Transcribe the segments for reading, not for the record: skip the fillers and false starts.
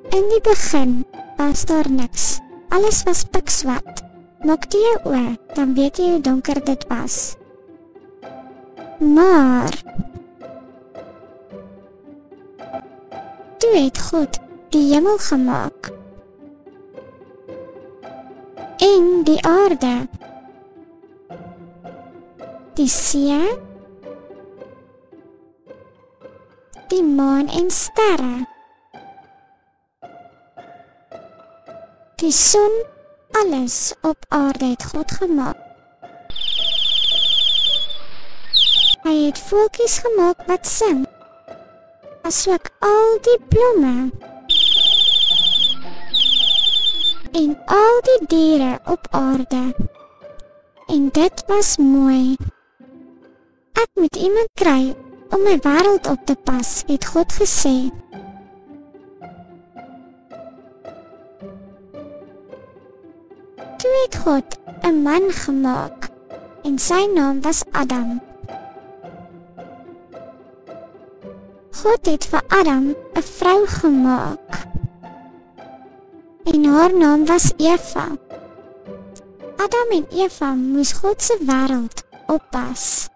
In die begin was daar niks. Alles was pikswart. Maak jy jou oë, dan weet jy hoe donker dit was. Maar toe het God die hemel gemaak en die aarde, die see, die maan en sterre, die son, alles op aarde het God gemaak. Hy het voeltjies gemaak wat sing, asook al die blomme en al die diere op aarde. En dit was mooi. Ek moet iemand kry om my wêreld op te pas, het God gesê. Toe het God 'n man gemaak en sy naam was Adam. God het vir Adam 'n vrou gemaak en haar naam was Eva. Adam en Eva moes God se wêreld oppas.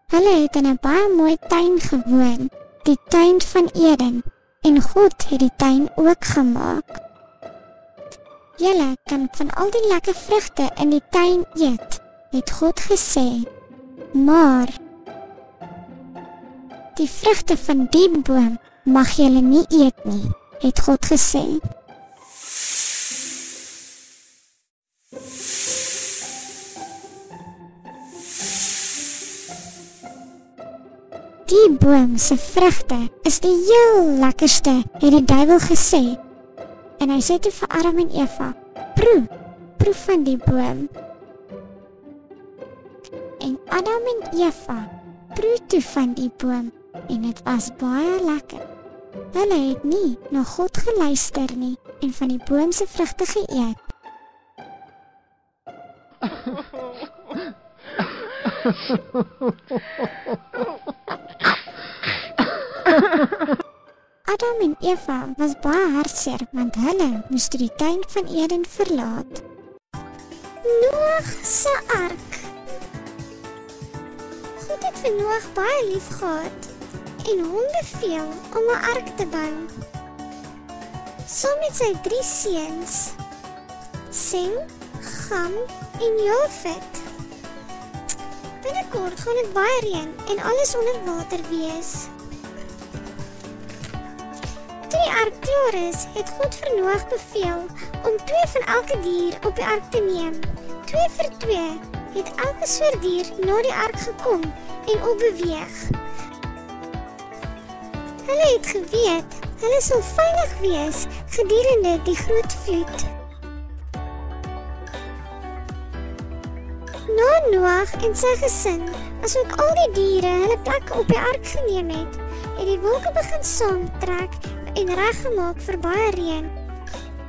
Hulle het in 'n baie mooi tuin gewoon, die tuin van Eden, en God het die tuin ook gemaak. Julle kan van al die lekker vrugte in die tuin eet, het God gesê. Maar die vrugte van die boom mag julle nie eet nie, het God gesê. Die boom se vrugte is die heel lekkerste, het die duiwel gesê. En hy sê toe vir Adam en Eva, proef van die boom. En Adam en Eva proef toe van die boom, en dit was baie lekker. Hulle het nie na God geluister nie, en van die boom se vrugte geëet. Adam en Eva was baie hartseer, want hulle moes die tuin van Eden verlaat. Noag se ark. God het vir Noag baie lief gehad en hom beveel om 'n ark te bou. Saam met sy 3 seuns, Sem, Cham en Jafet. Binnekort gaan dit baie reën en alles onder water wees. Toe die ark klaar is, het God vir Noag beveel om 2 van elke dier op die ark te neem. 2 vir 2 het elke soort dier na die ark gekom en opbeweeg. Hulle het geweet, hulle sal veilig wees gedurende die groot vloed. Na Noag en sy gesin, asook al die diere hulle plekke op die ark geneem het die wolke begin saamtrek en reggemaak vir baie reën.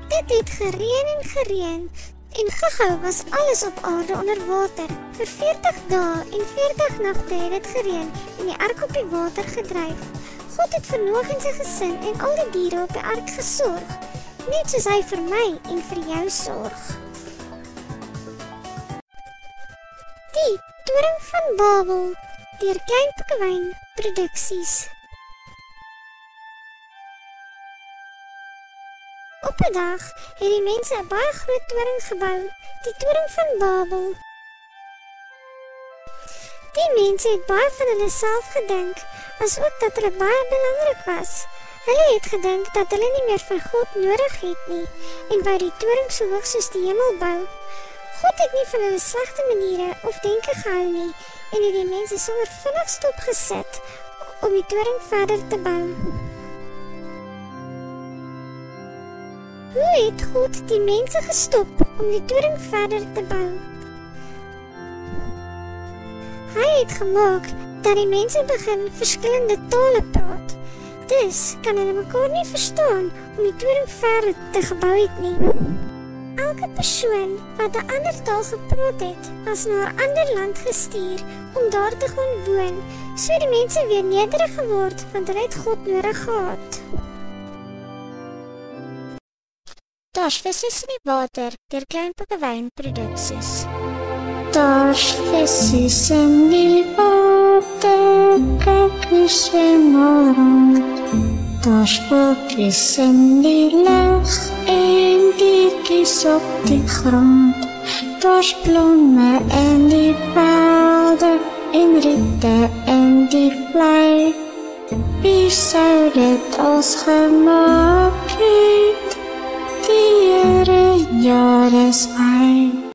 Dit het gereën en gou was alles op aarde onder water. Vir 40 dae en 40 nagte het dit gereën en die ark op die water gedryf. God het vir Noag en sy gesin en al die diere op die ark gesorg, net soos hy vir my en vir jou sorg. Die Toring van Babel deur Klein Pikkewyn Produksies. Op 'n dag het die mense 'n baie groot toring gebou, die Toring van Babel. Die mense het baie van hulle self gedink, asook dat hulle baie belangrik was. Hulle het gedink dat hulle nie meer vir God nodig het nie, en wou die toring so hoog soos die hemel bou. God het nie van hulle slegte maniere of denke gehou nie, en het die mense sommer vinnig stopgesit om die toring verder te bou. Hoe het God die mense gestop om die toring verder te bou? Hy het gemaak dat die mense begin verskillende tale praat. Dus kan hulle mekaar nie verstaan om die toring verder te gebou het nie. Elke persoon wat 'n ander taal gepraat het, was na 'n ander land gestuur om daar te gaan woon, so die mense weer nederig geword, want hulle het God nodig gehad. Daar's visse in die water, deur Klein Pikkewyn Produksies. Daar's visse in die water, kyk hoe swem maar rond. Daar's voeltjies in die lug en diertjies op die grond. Daar's blomme in die velde en riete in die vlei. Wie sou dit ons gemaak het? Die Here, ja, dis hy.